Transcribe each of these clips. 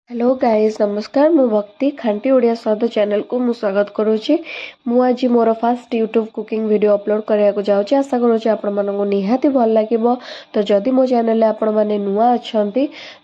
Hello guys नमस्कार मु भक्ति खांटी ओडिया स्वाद चैनल को मु स्वागत करुच्ची। मु आज मोर first YouTube cooking video upload करने जाऊँगी। आशा करुच्ची आपण मानक निहाती भल लगे। तो जदि मो चैनल आपण मैंने नुआ अच्छा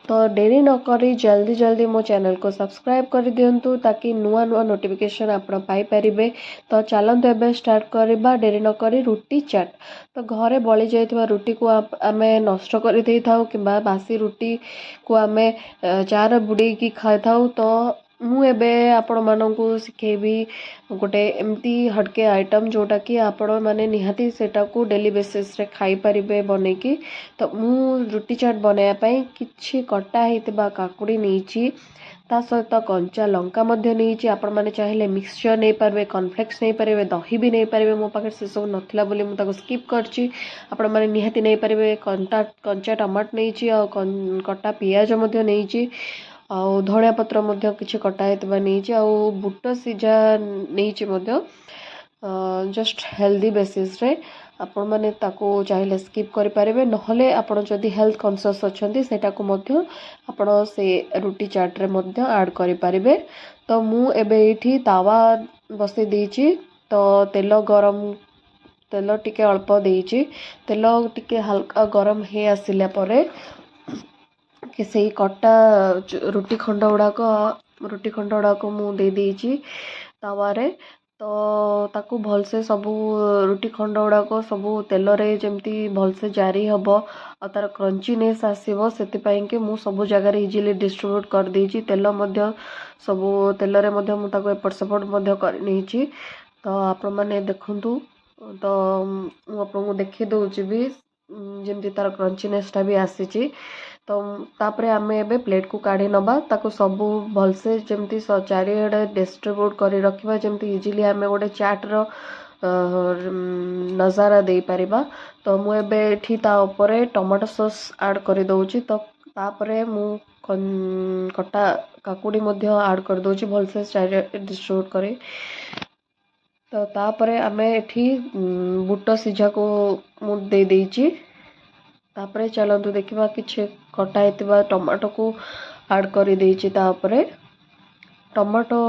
तो डेरी न करी जल्दी जल्दी मो चैनल को सब्सक्राइब कर दिंतु ताकि नुआ नुआ नोटिफिकेशन आपण पाई परिबे। तो चलते एबे स्टार्ट करबा। डेरी न करी रुटी चाट। तो घरे बली जाइथिबा रुटी को आमे नष्ट कर देई थाउ किबा बासी रुटी को आमे चार बुड़ी की खाई थाउ। तो मु एबे आपण मानकु सिखेबी गोटे एमती हटके आइटम जोटा कि आपण माने निहाती सेटा को डेली बेसिस रे खाई परिबे बनेकी। तो मु रुटी चाट बनाया पई किछि कटा हेतिबा काकुड़ी नीची ता सहित कंचा लंका मध्य नीची। आपण माने चाहिले मिक्सचर नहीं पारबे, कॉर्नफ्लेक्स नहीं पारबे, दही भी नहीं पारबे। मो पाखे से सब नथिला बोली मु ताको स्किप करची। आपण माने निहाती नहीं पारबे। कंचा टमाटो नीची आ कटा पियाज मध्य नीची आ धनिया पत्र मध्य किछि कटा हेतबा नीची आ बुट सिझा नीची मध्य जस्ट हेल्दी बेसिस रे आपण माने ताको चाहिले स्किप करि पारबे। नहले आपण जदि हेल्थ कॉन्शियस अछंती सेटा को मध्य आपण से रुटी चाट रे मध्य ऐड करि पारबे। तो मु एबे एठी तावा बसे देची। तो तेल टिके अल्प देची। तेल टिके हल्का गरम हे आसिला परे कि सही कटा रुटी खंड गुड़ाक मु दे देची तावारे। तो ताकू भलसे सबू रुटी खंड गुड़ाक सबू तेल रे जमती भलसे जारी हबो आ तार क्रंचीनेस आसीबो सेति कि मु सबू जगह रे इजीली डिस्ट्रीब्यूट कर देची। तेल मध्य सबू तेल रे मध्य मु ताको एपट सेपट मध्य कर नेची। तो आपण माने देखंतु। तो मु आपको देखि दउची भी जमती तार क्रंचीनेस टा भी आसीची। तो तापरे आमे एबे प्लेट को काढ़ी नबा ताको सबू भलसे जमती चारिआडे डिस्ट्रीब्यूट करी रखिबा जमती इजीली आमे गोटे चाट रो नजारा दे परिबा। तो मु एबे एठी ता ऊपर टमाटो सॉस ऐड करी दउची। तो तापरे मु कटा काकुड़ी मध्य ऐड कर दउची भलसे चारिआडे डिस्ट्रीब्यूट करी। तो तापरे आमे एठी बुट सिझा को मु दे देची। तापरे चलतु देखिबा किछि कटा हेतिबा टमाटो को ऐड करी देची। तापरे टमाटो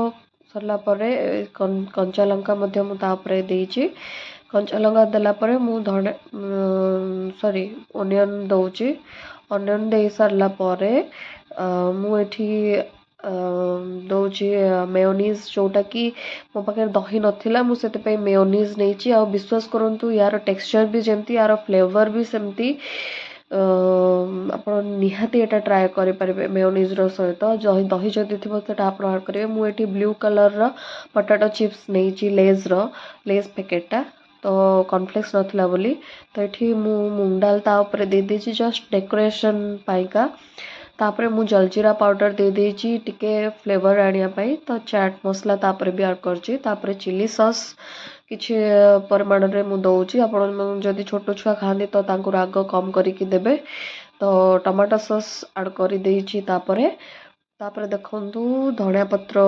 सरला परे कंचा लंका मध्य मु तापरे देची। कंचा लंका देला परे मु ओनियन दउची। ओनियन दे सरला परे मु एठी दउची मेयोनीज जोटा कि मो पाखे दही नथिला मु सेते पे मेयोनीज नेची। आ विश्वास करंतु यार टेक्सचर भी जेमती यार फ्लेवर भी सेमती आपण निहाती एटा ट्राए करि परिबे मेयोनीज रो सहित दही जदि थिबो सेटा आपण ऐड करिवे। मु एठी ब्लू कलर रो पोटैटो चिप्स नेची लेज पैकेटटा। तो कॉर्नफ्लेक्स नथिला बोली तो एठी मु मूंग दाल ता ऊपर दे देची जस्ट डेकोरेशन पाइका। तापरे मु जलजीरा पाउडर दे देची टिके फ्लेवर आनिया पाई। तो चाट मसला तापरे भी ऐड करची। तापरे चिली सॉस किछि परिमाण रे मु दउची। आपण जदि छोटो छुआ खांदी तो तांको राग कम करिकि देबे। तो टमाटो सॉस ऐड करी देची। तापरे देखंतु धनिया पत्र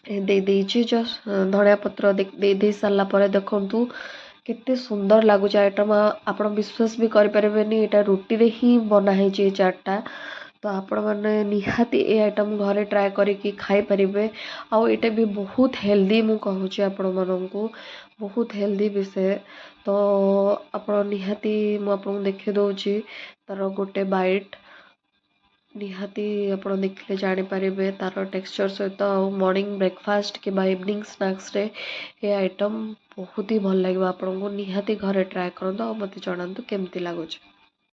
दे देची। जस्ट धनिया पत्र दे दे सारला परे देखंतु केते सुंदर लागुच आइटम। आपण विश्वास भी करि परिबेनी एटा रुटी रे ही बना है जे चाटटा। तो आपण माने निहाती ए आइटम घरे ट्राए करिकि खाई परिबे। आउ एटा भी बहुत हेल्दी मु कहूची आपण माननकु बहुत हेल्दी विषय। तो आपण निहाती मु आपन देखि दउची तार गोटे बाइट निहाती आपण देखले जानि परिबे तार टेक्सचर सहित मॉर्निंग ब्रेकफास्ट के इवनिंग स्नैक्स रे ए आइटम बहुत ही भल लागिबा। आपन को निहाती घरे ट्राए करंतो आ मते जणांतु केमती लागुची।